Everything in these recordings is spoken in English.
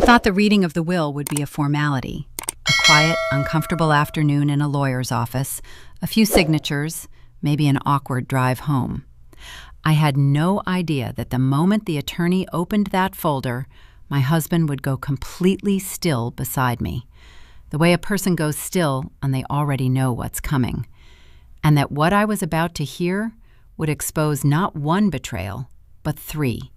thought the reading of the will would be a formality. A quiet, uncomfortable afternoon in a lawyer's office, a few signatures, maybe an awkward drive home. I had no idea that the moment the attorney opened that folder, my husband would go completely still beside me, the way a person goes still and they already know what's coming, and that what I was about to hear would expose not one betrayal, but three,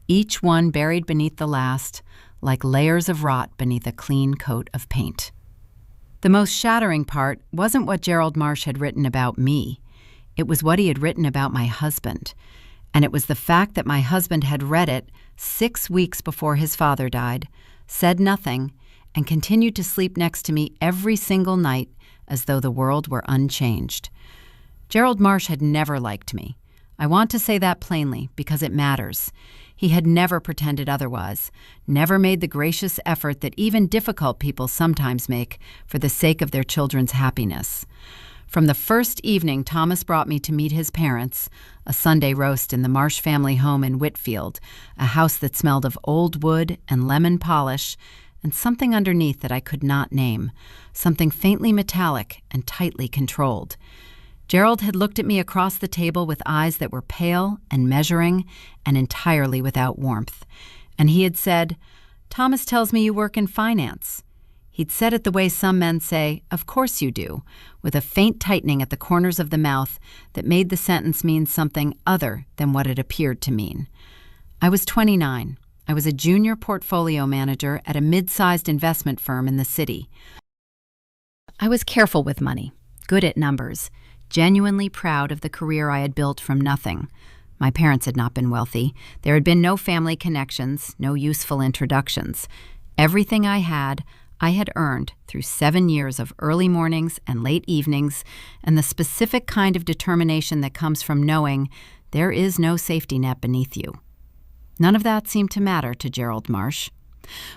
each one buried beneath the last, like layers of rot beneath a clean coat of paint. The most shattering part wasn't what Gerald Marsh had written about me. It was what he had written about my husband. And it was the fact that my husband had read it 6 weeks before his father died, said nothing, and continued to sleep next to me every single night as though the world were unchanged. Gerald Marsh had never liked me. I want to say that plainly because it matters. He had never pretended otherwise, never made the gracious effort that even difficult people sometimes make for the sake of their children's happiness. From the first evening Thomas brought me to meet his parents, a Sunday roast in the Marsh family home in Whitfield, a house that smelled of old wood and lemon polish, and something underneath that I could not name, something faintly metallic and tightly controlled. Gerald had looked at me across the table with eyes that were pale and measuring and entirely without warmth. And he had said, "Thomas tells me you work in finance." He'd said it the way some men say, "Of course you do," with a faint tightening at the corners of the mouth that made the sentence mean something other than what it appeared to mean. I was 29. I was a junior portfolio manager at a mid-sized investment firm in the city. I was careful with money, good at numbers, genuinely proud of the career I had built from nothing. My parents had not been wealthy. There had been no family connections, no useful introductions. Everything I had earned through 7 years of early mornings and late evenings, and the specific kind of determination that comes from knowing there is no safety net beneath you. None of that seemed to matter to Gerald Marsh.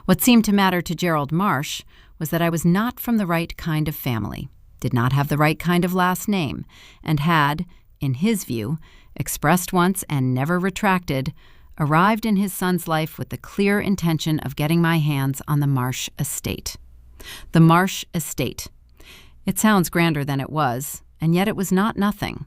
What seemed to matter to Gerald Marsh was that I was not from the right kind of family, did not have the right kind of last name, and had, in his view, expressed once and never retracted, arrived in his son's life with the clear intention of getting my hands on the Marsh estate. The Marsh estate. It sounds grander than it was, and yet it was not nothing.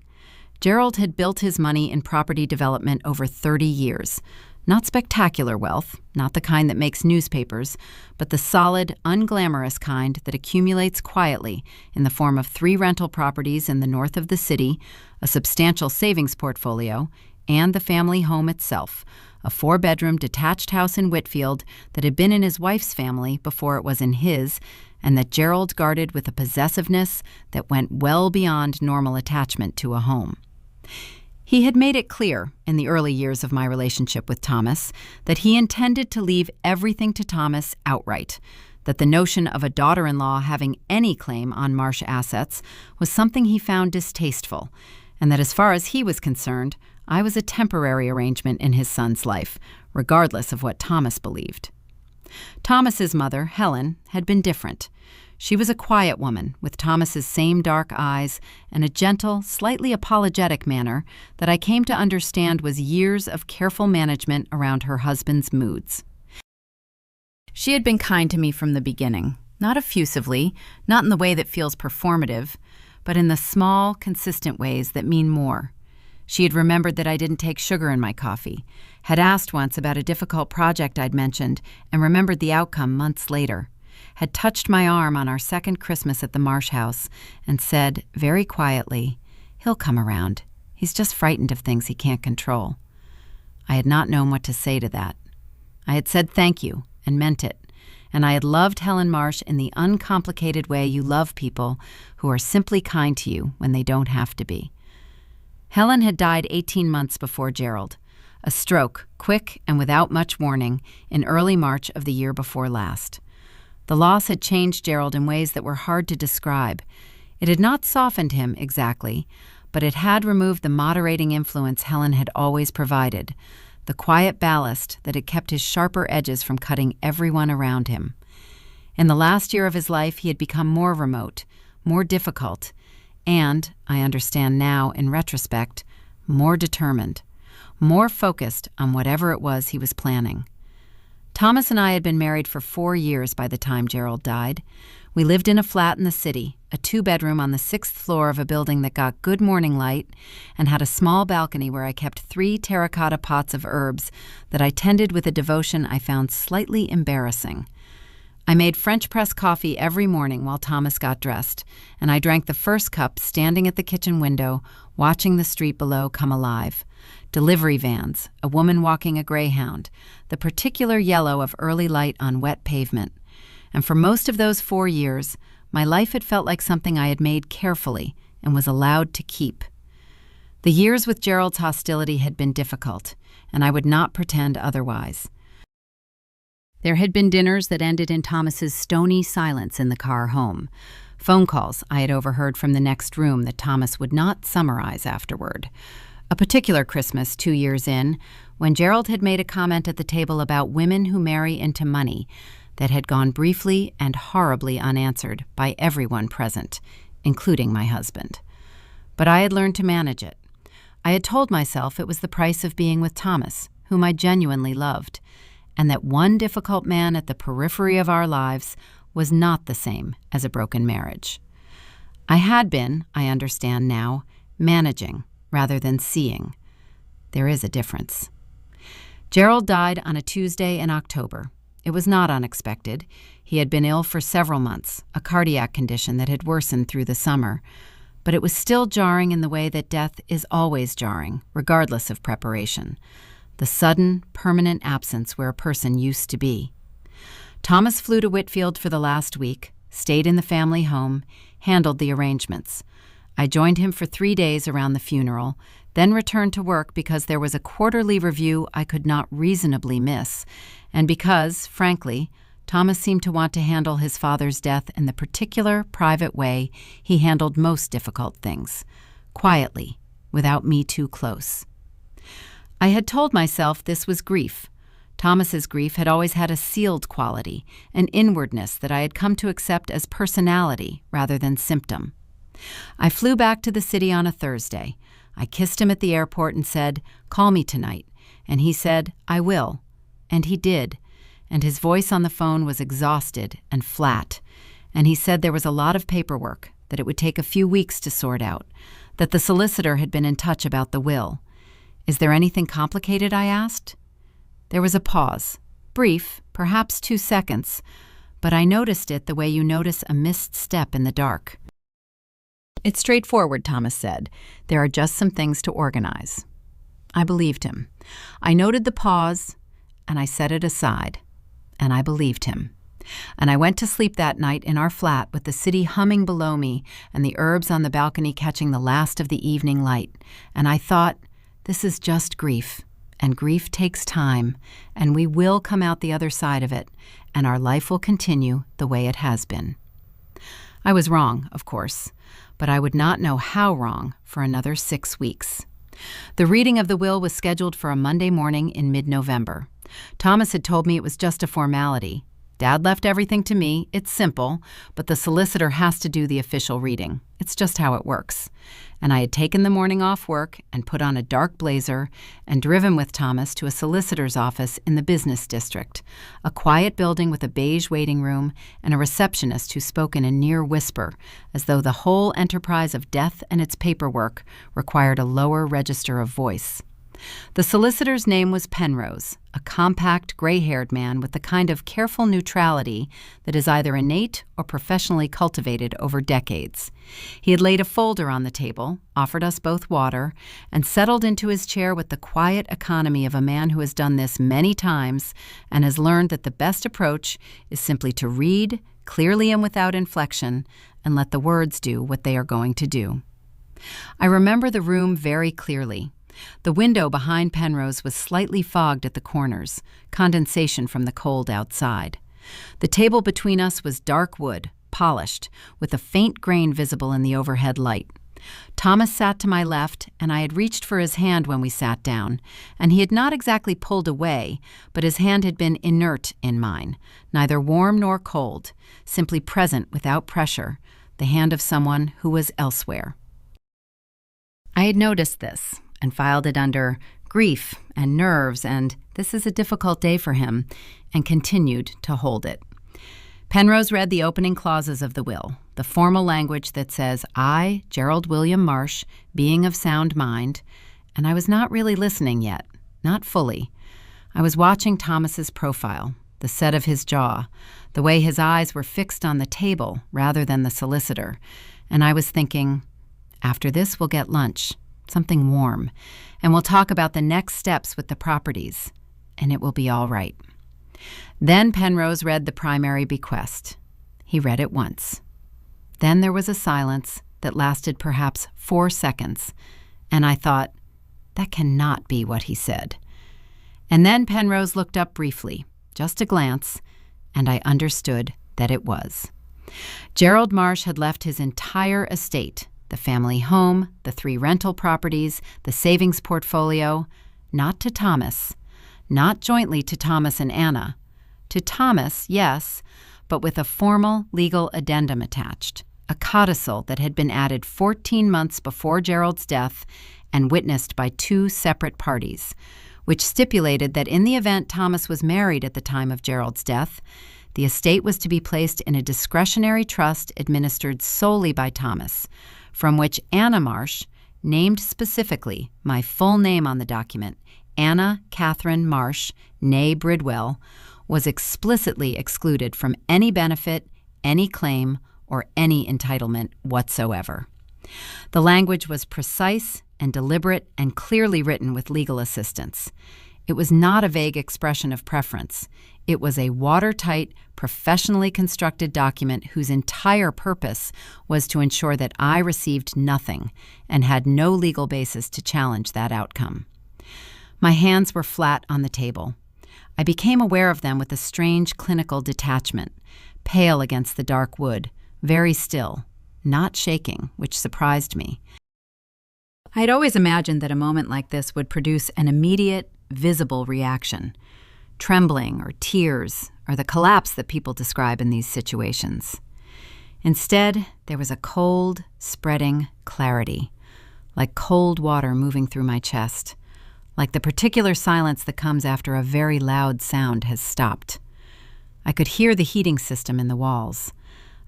Gerald had built his money in property development over 30 years. Not spectacular wealth, not the kind that makes newspapers, but the solid, unglamorous kind that accumulates quietly in the form of 3 rental properties in the north of the city, a substantial savings portfolio, and the family home itself, a 4-bedroom detached house in Whitfield that had been in his wife's family before it was in his, and that Gerald guarded with a possessiveness that went well beyond normal attachment to a home. He had made it clear in the early years of my relationship with Thomas that he intended to leave everything to Thomas outright, that the notion of a daughter-in-law having any claim on Marsh assets was something he found distasteful, and that as far as he was concerned, I was a temporary arrangement in his son's life, regardless of what Thomas believed. Thomas's mother, Helen, had been different. She was a quiet woman with Thomas's same dark eyes and a gentle, slightly apologetic manner that I came to understand was years of careful management around her husband's moods. She had been kind to me from the beginning, not effusively, not in the way that feels performative, but in the small, consistent ways that mean more. She had remembered that I didn't take sugar in my coffee, had asked once about a difficult project I'd mentioned, and remembered the outcome months later, had touched my arm on our second Christmas at the Marsh house and said, very quietly, "He'll come around. He's just frightened of things he can't control." I had not known what to say to that. I had said thank you and meant it, and I had loved Helen Marsh in the uncomplicated way you love people who are simply kind to you when they don't have to be. Helen had died 18 months before Gerald, a stroke, quick and without much warning, in early March of the year before last. The loss had changed Gerald in ways that were hard to describe. It had not softened him exactly, but it had removed the moderating influence Helen had always provided, the quiet ballast that had kept his sharper edges from cutting everyone around him. In the last year of his life, he had become more remote, more difficult, and, I understand now in retrospect, more determined, more focused on whatever it was he was planning. Thomas and I had been married for 4 years by the time Gerald died. We lived in a flat in the city, a 2-bedroom on the 6th floor of a building that got good morning light and had a small balcony where I kept 3 terracotta pots of herbs that I tended with a devotion I found slightly embarrassing. I made French press coffee every morning while Thomas got dressed, and I drank the first cup standing at the kitchen window, watching the street below come alive. Delivery vans, a woman walking a greyhound, the particular yellow of early light on wet pavement. And for most of those 4 years, my life had felt like something I had made carefully and was allowed to keep. The years with Gerald's hostility had been difficult, and I would not pretend otherwise. There had been dinners that ended in Thomas's stony silence in the car home. Phone calls I had overheard from the next room that Thomas would not summarize afterward. A particular Christmas 2 years in, when Gerald had made a comment at the table about women who marry into money that had gone briefly and horribly unanswered by everyone present, including my husband. But I had learned to manage it. I had told myself it was the price of being with Thomas, whom I genuinely loved, and that one difficult man at the periphery of our lives was not the same as a broken marriage. I had been, I understand now, managing rather than seeing. There is a difference. Gerald died on a Tuesday in October. It was not unexpected. He had been ill for several months, a cardiac condition that had worsened through the summer. But it was still jarring in the way that death is always jarring, regardless of preparation. The sudden, permanent absence where a person used to be. Thomas flew to Whitfield for the last week, stayed in the family home, handled the arrangements. I joined him for 3 days around the funeral, then returned to work because there was a quarterly review I could not reasonably miss, and because, frankly, Thomas seemed to want to handle his father's death in the particular, private way he handled most difficult things, quietly, without me too close. I had told myself this was grief. Thomas's grief had always had a sealed quality, an inwardness that I had come to accept as personality rather than symptom. I flew back to the city on a Thursday. I kissed him at the airport and said, "Call me tonight." And he said, "I will." And he did. And his voice on the phone was exhausted and flat. And he said there was a lot of paperwork, that it would take a few weeks to sort out, that the solicitor had been in touch about the will. "Is there anything complicated?" I asked. There was a pause, brief, perhaps 2 seconds, but I noticed it the way you notice a missed step in the dark. "It's straightforward," Thomas said. "There are just some things to organize." I believed him. I noted the pause, and I set it aside, and I believed him. And I went to sleep that night in our flat with the city humming below me and the herbs on the balcony catching the last of the evening light. And I thought, this is just grief, and grief takes time, and we will come out the other side of it, and our life will continue the way it has been. I was wrong, of course, but I would not know how wrong for another 6 weeks. The reading of the will was scheduled for a Monday morning in mid-November. Thomas had told me it was just a formality. Dad left everything to me. It's simple, but the solicitor has to do the official reading. It's just how it works. And I had taken the morning off work and put on a dark blazer and driven with Thomas to a solicitor's office in the business district, a quiet building with a beige waiting room and a receptionist who spoke in a near whisper, as though the whole enterprise of death and its paperwork required a lower register of voice. The solicitor's name was Penrose, a compact, gray-haired man with the kind of careful neutrality that is either innate or professionally cultivated over decades. He had laid a folder on the table, offered us both water, and settled into his chair with the quiet economy of a man who has done this many times and has learned that the best approach is simply to read, clearly and without inflection, and let the words do what they are going to do. I remember the room very clearly. The window behind Penrose was slightly fogged at the corners, condensation from the cold outside. The table between us was dark wood, polished, with a faint grain visible in the overhead light. Thomas sat to my left, and I had reached for his hand when we sat down, and he had not exactly pulled away, but his hand had been inert in mine, neither warm nor cold, simply present without pressure, the hand of someone who was elsewhere. I had noticed this and filed it under grief and nerves and this is a difficult day for him, and continued to hold it. Penrose read the opening clauses of the will, the formal language that says, I, Gerald William Marsh, being of sound mind, and I was not really listening yet, not fully. I was watching Thomas's profile, the set of his jaw, the way his eyes were fixed on the table rather than the solicitor, and I was thinking, after this we'll get lunch, something warm, and we'll talk about the next steps with the properties, and it will be all right. Then Penrose read the primary bequest. He read it once. Then there was a silence that lasted perhaps 4 seconds, and I thought, that cannot be what he said. And then Penrose looked up briefly, just a glance, and I understood that it was. Gerald Marsh had left his entire estate, the family home, the 3 rental properties, the savings portfolio, not to Thomas, not jointly to Thomas and Anna. To Thomas, yes, but with a formal legal addendum attached, a codicil that had been added 14 months before Gerald's death and witnessed by 2 separate parties, which stipulated that in the event Thomas was married at the time of Gerald's death, the estate was to be placed in a discretionary trust administered solely by Thomas, from which Anna Marsh, named specifically, my full name on the document, Anna Catherine Marsh, née Bridwell, was explicitly excluded from any benefit, any claim, or any entitlement whatsoever. The language was precise and deliberate and clearly written with legal assistance. It was not a vague expression of preference. It was a watertight, professionally constructed document whose entire purpose was to ensure that I received nothing and had no legal basis to challenge that outcome. My hands were flat on the table. I became aware of them with a strange clinical detachment, pale against the dark wood, very still, not shaking, which surprised me. I had always imagined that a moment like this would produce an immediate, visible reaction, trembling or tears or the collapse that people describe in these situations. Instead, there was a cold, spreading clarity, like cold water moving through my chest, like the particular silence that comes after a very loud sound has stopped. I could hear the heating system in the walls.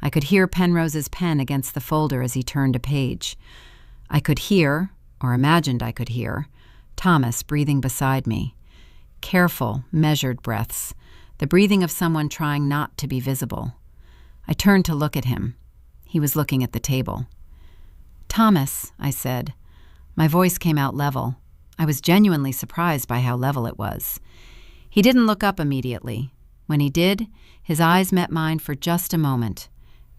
I could hear Penrose's pen against the folder as he turned a page. I could hear, or imagined I could hear, Thomas breathing beside me. Careful, measured breaths, the breathing of someone trying not to be visible. I turned to look at him. He was looking at the table. "Thomas," I said. My voice came out level. I was genuinely surprised by how level it was. He didn't look up immediately. When he did, his eyes met mine for just a moment.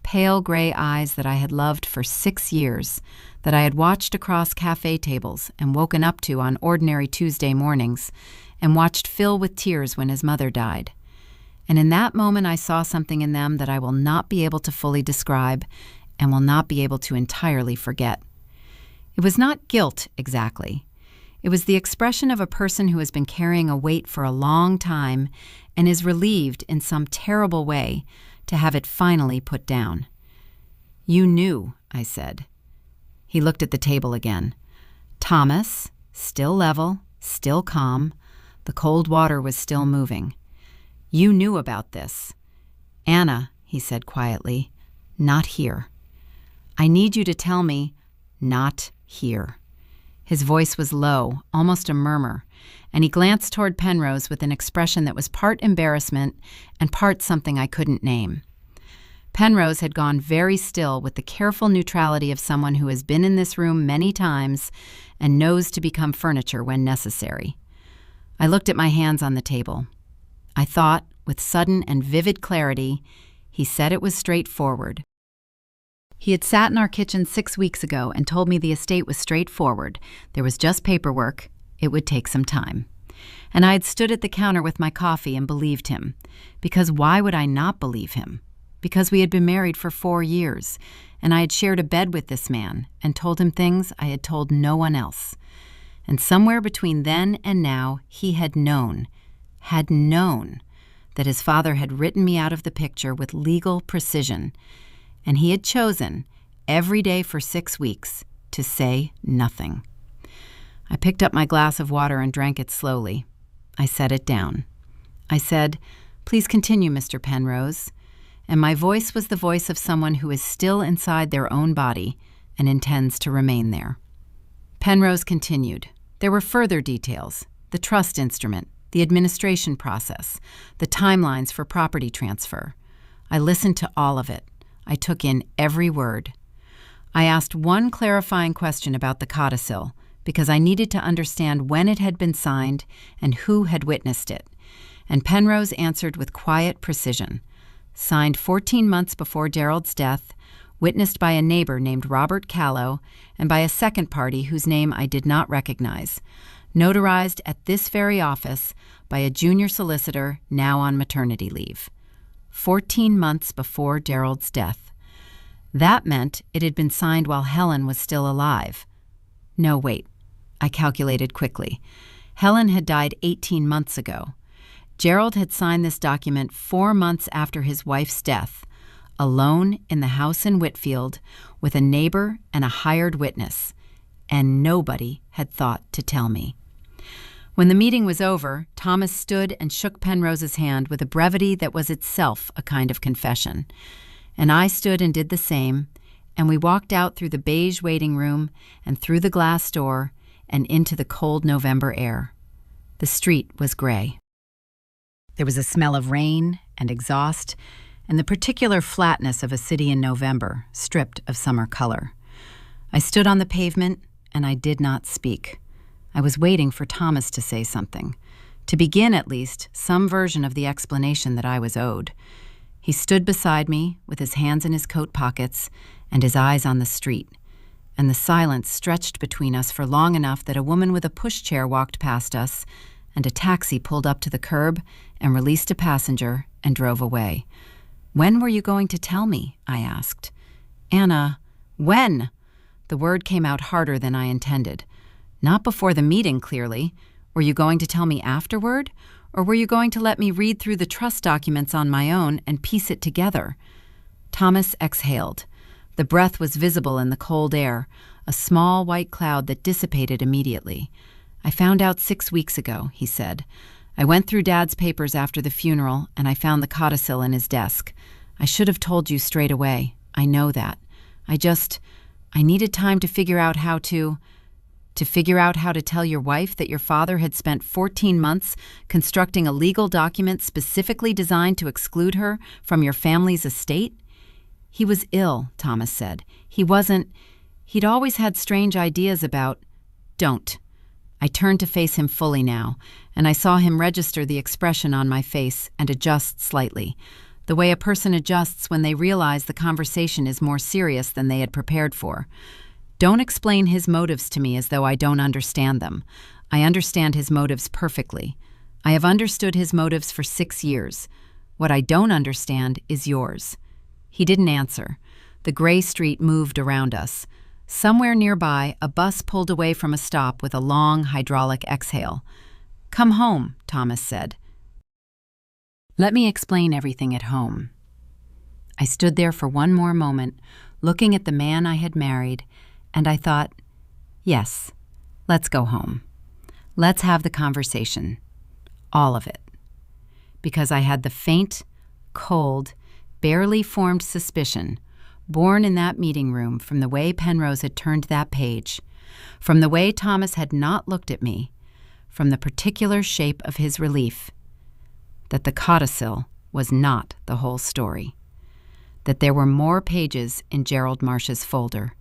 Pale gray eyes that I had loved for 6 years, that I had watched across cafe tables and woken up to on ordinary Tuesday mornings, and watched fill with tears when his mother died. And in that moment I saw something in them that I will not be able to fully describe and will not be able to entirely forget. It was not guilt, exactly. It was the expression of a person who has been carrying a weight for a long time and is relieved in some terrible way to have it finally put down. "You knew," I said. He looked at the table again. Thomas, still level, still calm. The cold water was still moving. "You knew about this." "Anna," he said quietly, "not here. I need you to tell me, not here." His voice was low, almost a murmur, and he glanced toward Penrose with an expression that was part embarrassment and part something I couldn't name. Penrose had gone very still with the careful neutrality of someone who has been in this room many times and knows to become furniture when necessary. I looked at my hands on the table. I thought, with sudden and vivid clarity, he said it was straightforward. He had sat in our kitchen 6 weeks ago and told me the estate was straightforward. There was just paperwork. It would take some time. And I had stood at the counter with my coffee and believed him. Because why would I not believe him? Because we had been married for 4 years, and I had shared a bed with this man and told him things I had told no one else. And somewhere between then and now, he had known that his father had written me out of the picture with legal precision, and he had chosen, every day for 6 weeks, to say nothing. I picked up my glass of water and drank it slowly. I set it down. I said, "Please continue, Mr. Penrose," and my voice was the voice of someone who is still inside their own body and intends to remain there. Penrose continued. There were further details: the trust instrument, the administration process, the timelines for property transfer. I listened to all of it. I took in every word. I asked one clarifying question about the codicil because I needed to understand when it had been signed and who had witnessed it. And Penrose answered with quiet precision. Signed 14 months before Gerald's death, witnessed by a neighbor named Robert Callow and by a second party whose name I did not recognize. Notarized at this very office by a junior solicitor now on maternity leave. 14 months before Gerald's death. That meant it had been signed while Helen was still alive. No, wait. I calculated quickly. Helen had died 18 months ago. Gerald had signed this document 4 months after his wife's death, alone in the house in Whitfield with a neighbor and a hired witness, and nobody had thought to tell me. When the meeting was over, Thomas stood and shook Penrose's hand with a brevity that was itself a kind of confession. And I stood and did the same, and we walked out through the beige waiting room and through the glass door and into the cold November air. The street was gray. There was a smell of rain and exhaust and the particular flatness of a city in November, stripped of summer color. I stood on the pavement, and I did not speak. I was waiting for Thomas to say something, to begin at least some version of the explanation that I was owed. He stood beside me with his hands in his coat pockets and his eyes on the street, and the silence stretched between us for long enough that a woman with a pushchair walked past us, and a taxi pulled up to the curb and released a passenger and drove away. "When were you going to tell me?" I asked. "Anna, when?" The word came out harder than I intended. "Not before the meeting, clearly. Were you going to tell me afterward? Or were you going to let me read through the trust documents on my own and piece it together?" Thomas exhaled. The breath was visible in the cold air, a small white cloud that dissipated immediately. "I found out 6 weeks ago," he said. "I went through Dad's papers after the funeral, and I found the codicil in his desk. I should have told you straight away. I know that. I needed time to figure out how to tell your wife that your father had spent 14 months constructing a legal document specifically designed to exclude her from your family's estate." "He was ill," Thomas said. He'd always had strange ideas about—" "Don't." I turned to face him fully now, and I saw him register the expression on my face and adjust slightly, the way a person adjusts when they realize the conversation is more serious than they had prepared for. "Don't explain his motives to me as though I don't understand them. I understand his motives perfectly. I have understood his motives for 6 years. What I don't understand is yours." He didn't answer. The gray street moved around us. Somewhere nearby, a bus pulled away from a stop with a long hydraulic exhale. "Come home," Thomas said. "Let me explain everything at home." I stood there for one more moment, looking at the man I had married, and I thought, yes, let's go home. Let's have the conversation. All of it. Because I had the faint, cold, barely formed suspicion, born in that meeting room from the way Penrose had turned that page, from the way Thomas had not looked at me, from the particular shape of his relief, that the codicil was not the whole story, that there were more pages in Gerald Marsh's folder,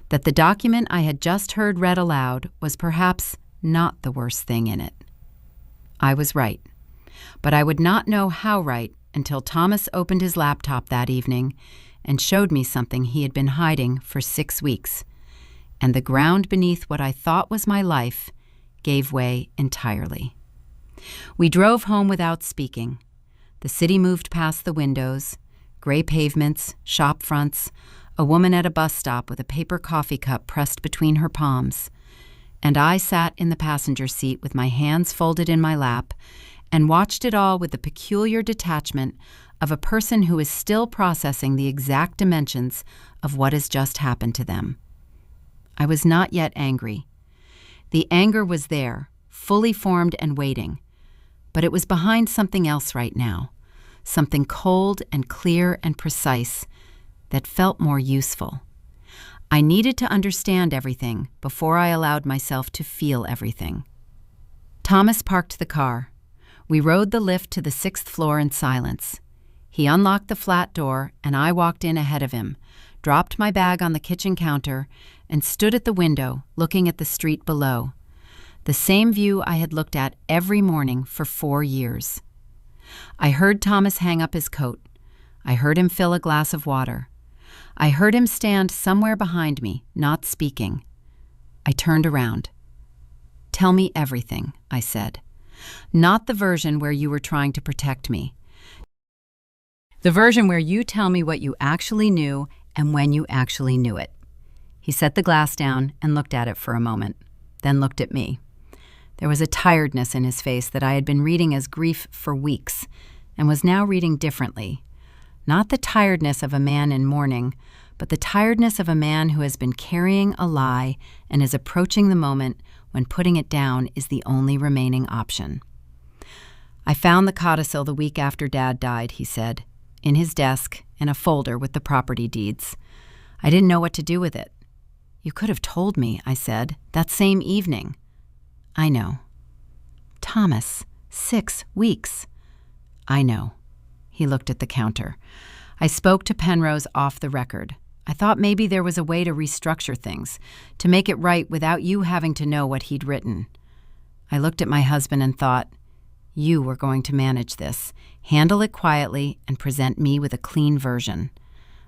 that the document I had just heard read aloud was perhaps not the worst thing in it. I was right, but I would not know how right until Thomas opened his laptop that evening and showed me something he had been hiding for 6 weeks, and the ground beneath what I thought was my life gave way entirely. We drove home without speaking. The city moved past the windows, gray pavements, shop fronts, a woman at a bus stop with a paper coffee cup pressed between her palms, and I sat in the passenger seat with my hands folded in my lap and watched it all with the peculiar detachment of a person who is still processing the exact dimensions of what has just happened to them. I was not yet angry. The anger was there, fully formed and waiting, but it was behind something else right now, something cold and clear and precise that felt more useful. I needed to understand everything before I allowed myself to feel everything. Thomas parked the car. We rode the lift to the 6th floor in silence. He unlocked the flat door, and I walked in ahead of him, dropped my bag on the kitchen counter, and stood at the window looking at the street below, the same view I had looked at every morning for 4 years. I heard Thomas hang up his coat. I heard him fill a glass of water. I heard him stand somewhere behind me, not speaking. I turned around. "Tell me everything," I said. "Not the version where you were trying to protect me. The version where you tell me what you actually knew and when you actually knew it." He set the glass down and looked at it for a moment, then looked at me. There was a tiredness in his face that I had been reading as grief for weeks and was now reading differently. Not the tiredness of a man in mourning, but the tiredness of a man who has been carrying a lie and is approaching the moment when putting it down is the only remaining option. "I found the codicil the week after Dad died," he said, "in his desk in a folder with the property deeds. I didn't know what to do with it." "You could have told me," I said, "that same evening." "I know." "Thomas, 6 weeks." "I know." He looked at the counter. "I spoke to Penrose off the record. I thought maybe there was a way to restructure things, to make it right without you having to know what he'd written." I looked at my husband and thought, "You were going to manage this, handle it quietly, and present me with a clean version."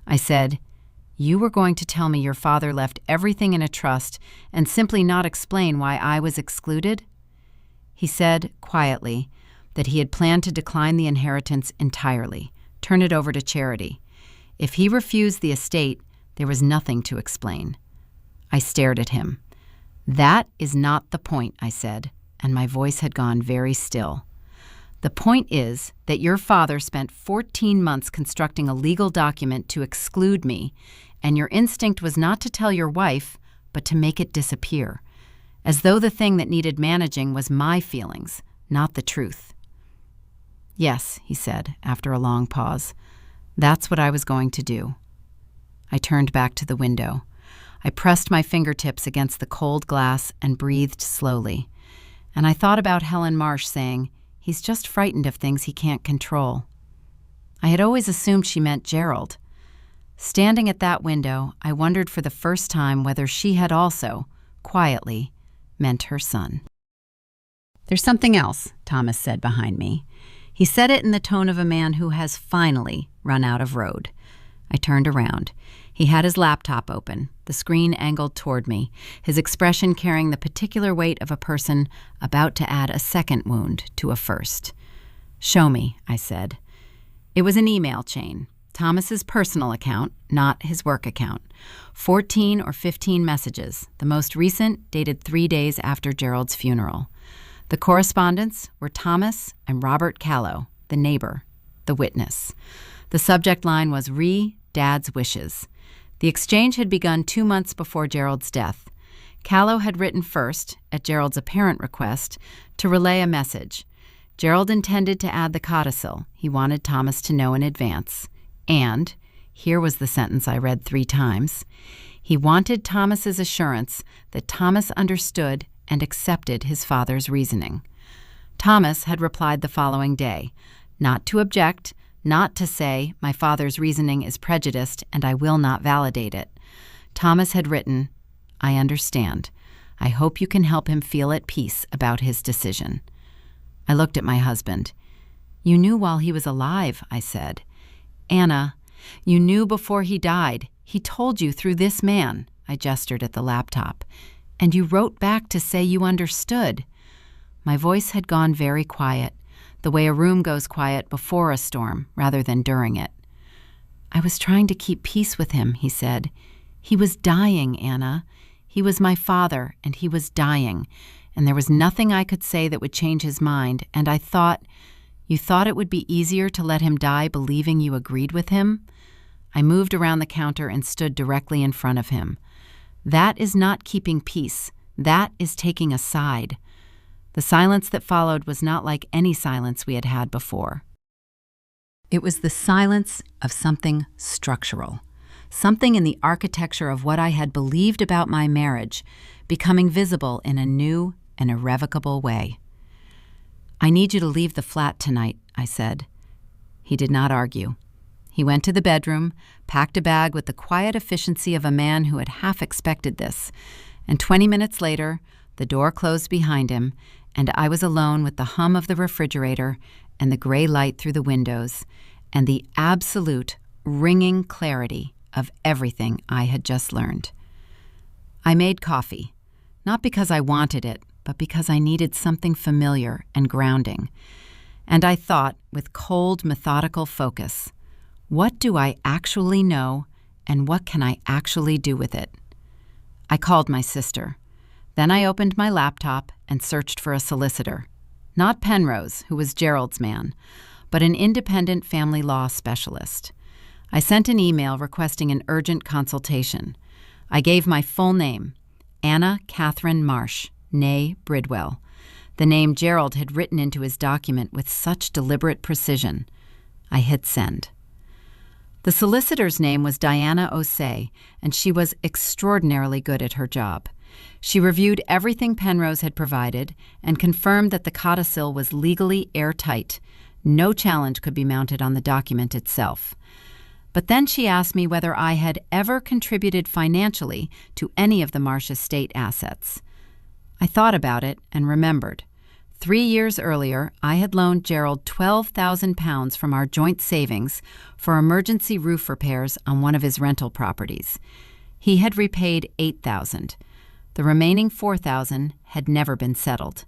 I said, "You were going to tell me your father left everything in a trust and simply not explain why I was excluded?" He said, quietly, that he had planned to decline the inheritance entirely, turn it over to charity. If he refused the estate, there was nothing to explain. I stared at him. "That is not the point," I said, and my voice had gone very still. "The point is that your father spent 14 months constructing a legal document to exclude me, and your instinct was not to tell your wife, but to make it disappear, as though the thing that needed managing was my feelings, not the truth." "Yes," he said, after a long pause. "That's what I was going to do." I turned back to the window. I pressed my fingertips against the cold glass and breathed slowly. And I thought about Helen Marsh saying, "He's just frightened of things he can't control." I had always assumed she meant Gerald. Standing at that window, I wondered for the first time whether she had also, quietly, meant her son. "There's something else," Thomas said behind me. He said it in the tone of a man who has finally run out of road. I turned around. He had his laptop open, the screen angled toward me, his expression carrying the particular weight of a person about to add a second wound to a first. "Show me," I said. It was an email chain, Thomas's personal account, not his work account. 14 or 15 messages, the most recent dated 3 days after Gerald's funeral. The correspondents were Thomas and Robert Callow, the neighbor, the witness. The subject line was Dad's wishes. The exchange had begun 2 months before Gerald's death. Callow had written first, at Gerald's apparent request, to relay a message. Gerald intended to add the codicil. He wanted Thomas to know in advance. And, here was the sentence I read 3 times, he wanted Thomas's assurance that Thomas understood and accepted his father's reasoning. Thomas had replied the following day, not to object, not to say, "My father's reasoning is prejudiced and I will not validate it." Thomas had written, "I understand. I hope you can help him feel at peace about his decision." I looked at my husband. "You knew while he was alive," I said. "Anna, you knew before he died. He told you through this man," I gestured at the laptop. "And you wrote back to say you understood." My voice had gone very quiet, the way a room goes quiet before a storm rather than during it. "I was trying to keep peace with him," he said. "He was dying, Anna. He was my father, and he was dying, and there was nothing I could say that would change his mind, and I thought, you thought it would be easier to let him die believing you agreed with him?" I moved around the counter and stood directly in front of him. "That is not keeping peace. That is taking a side." The silence that followed was not like any silence we had had before. It was the silence of something structural, something in the architecture of what I had believed about my marriage becoming visible in a new and irrevocable way. "I need you to leave the flat tonight," I said. He did not argue. He went to the bedroom, packed a bag with the quiet efficiency of a man who had half expected this, and 20 minutes later, the door closed behind him, and I was alone with the hum of the refrigerator and the gray light through the windows and the absolute, ringing clarity of everything I had just learned. I made coffee, not because I wanted it, but because I needed something familiar and grounding. And I thought, with cold, methodical focus, what do I actually know, and what can I actually do with it? I called my sister. Then I opened my laptop and searched for a solicitor. Not Penrose, who was Gerald's man, but an independent family law specialist. I sent an email requesting an urgent consultation. I gave my full name, Anna Catherine Marsh, née Bridwell, the name Gerald had written into his document with such deliberate precision. I hit send. The solicitor's name was Diana O'Say, and she was extraordinarily good at her job. She reviewed everything Penrose had provided and confirmed that the codicil was legally airtight. No challenge could be mounted on the document itself. But then she asked me whether I had ever contributed financially to any of the Marsh estate assets. I thought about it and remembered. 3 years earlier, I had loaned Gerald £12,000 from our joint savings for emergency roof repairs on one of his rental properties. He had repaid $8,000. The remaining $4,000 had never been settled.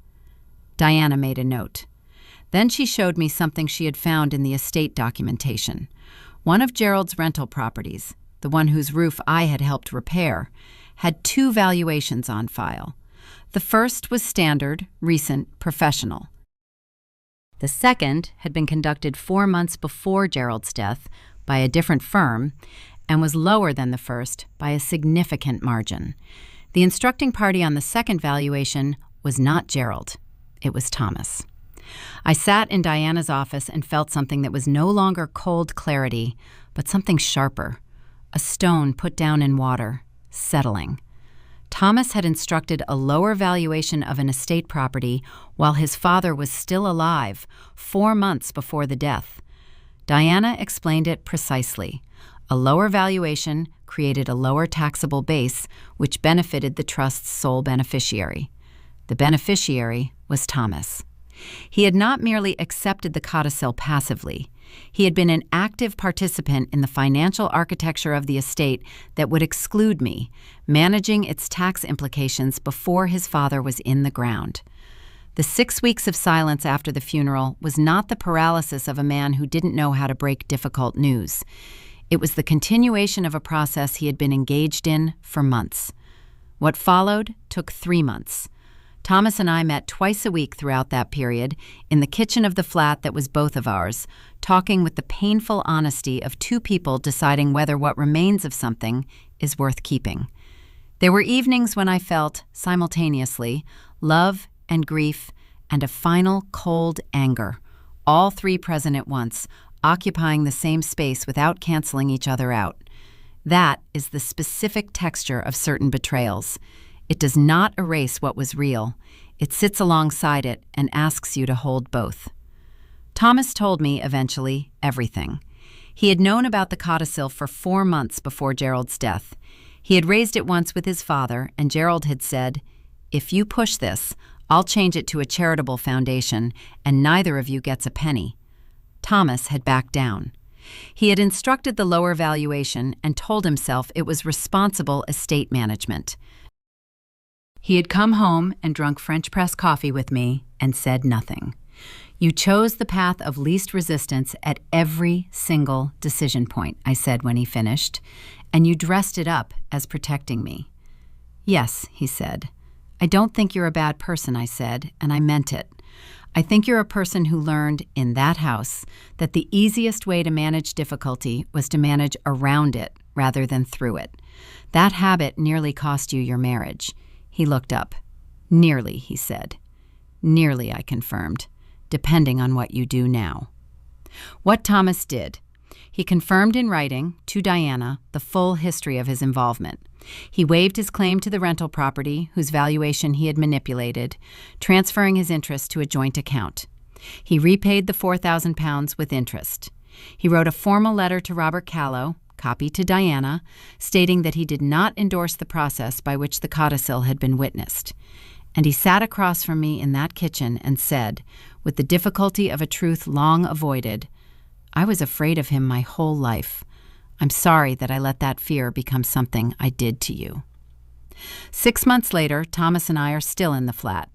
Diana made a note. Then she showed me something she had found in the estate documentation. One of Gerald's rental properties, the one whose roof I had helped repair, had 2 valuations on file. The first was standard, recent, professional. The second had been conducted 4 months before Gerald's death by a different firm and was lower than the first by a significant margin. The instructing party on the second valuation was not Gerald. It was Thomas. I sat in Diana's office and felt something that was no longer cold clarity, but something sharper. A stone put down in water, settling. Thomas had instructed a lower valuation of an estate property while his father was still alive, 4 months before the death. Diana explained it precisely. A lower valuation created a lower taxable base, which benefited the trust's sole beneficiary. The beneficiary was Thomas. He had not merely accepted the codicil passively. He had been an active participant in the financial architecture of the estate that would exclude me, managing its tax implications before his father was in the ground. The 6 weeks of silence after the funeral was not the paralysis of a man who didn't know how to break difficult news. It was the continuation of a process he had been engaged in for months. What followed took 3 months. Thomas and I met twice a week throughout that period in the kitchen of the flat that was both of ours, talking with the painful honesty of 2 people deciding whether what remains of something is worth keeping. There were evenings when I felt, simultaneously, love and grief and a final cold anger, all 3 present at once, occupying the same space without canceling each other out. That is the specific texture of certain betrayals. It does not erase what was real. It sits alongside it and asks you to hold both. Thomas told me, eventually, everything. He had known about the codicil for 4 months before Gerald's death. He had raised it once with his father, and Gerald had said, "If you push this, I'll change it to a charitable foundation, and neither of you gets a penny." Thomas had backed down. He had instructed the lower valuation and told himself it was responsible estate management. He had come home and drunk French press coffee with me and said nothing. "You chose the path of least resistance at every single decision point," I said when he finished, "and you dressed it up as protecting me." "Yes," he said. "I don't think you're a bad person," I said, and I meant it. "I think you're a person who learned, in that house, that the easiest way to manage difficulty was to manage around it rather than through it. That habit nearly cost you your marriage." He looked up. "Nearly," he said. Nearly, I confirmed, depending on what you do now. What Thomas did. He confirmed in writing, to Diana, the full history of his involvement. He waived his claim to the rental property, whose valuation he had manipulated, transferring his interest to a joint account. He repaid the £4,000 with interest. He wrote a formal letter to Robert Callow, copy to Diana, stating that he did not endorse the process by which the codicil had been witnessed. And he sat across from me in that kitchen and said, with the difficulty of a truth long avoided, "I was afraid of him my whole life. I'm sorry that I let that fear become something I did to you." 6 months later, Thomas and I are still in the flat.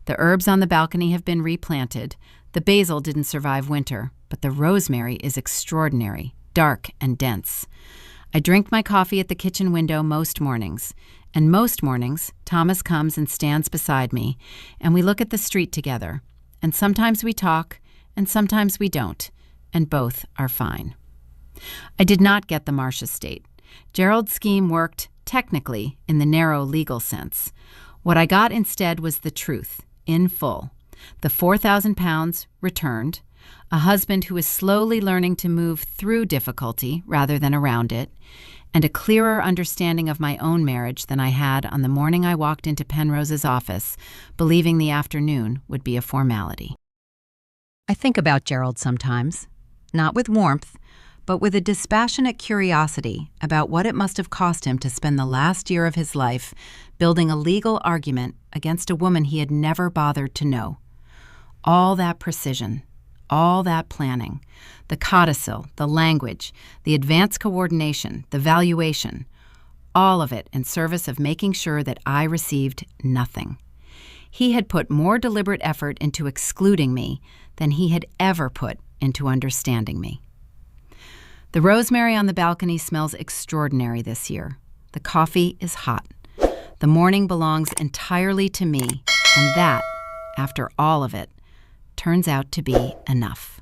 The herbs on the balcony have been replanted. The basil didn't survive winter, but the rosemary is extraordinary, dark and dense. I drink my coffee at the kitchen window most mornings, and most mornings Thomas comes and stands beside me, and we look at the street together, and sometimes we talk, and sometimes we don't, and both are fine. I did not get the Marsh estate. Gerald's scheme worked, technically, in the narrow legal sense. What I got instead was the truth, in full. The £4,000 returned, a husband who is slowly learning to move through difficulty rather than around it, and a clearer understanding of my own marriage than I had on the morning I walked into Penrose's office, believing the afternoon would be a formality. I think about Gerald sometimes, not with warmth, but with a dispassionate curiosity about what it must have cost him to spend the last year of his life building a legal argument against a woman he had never bothered to know. All that precision, all that planning, the codicil, the language, the advanced coordination, the valuation, all of it in service of making sure that I received nothing. He had put more deliberate effort into excluding me than he had ever put into understanding me. The rosemary on the balcony smells extraordinary this year. The coffee is hot. The morning belongs entirely to me, and that, after all of it, turns out to be enough.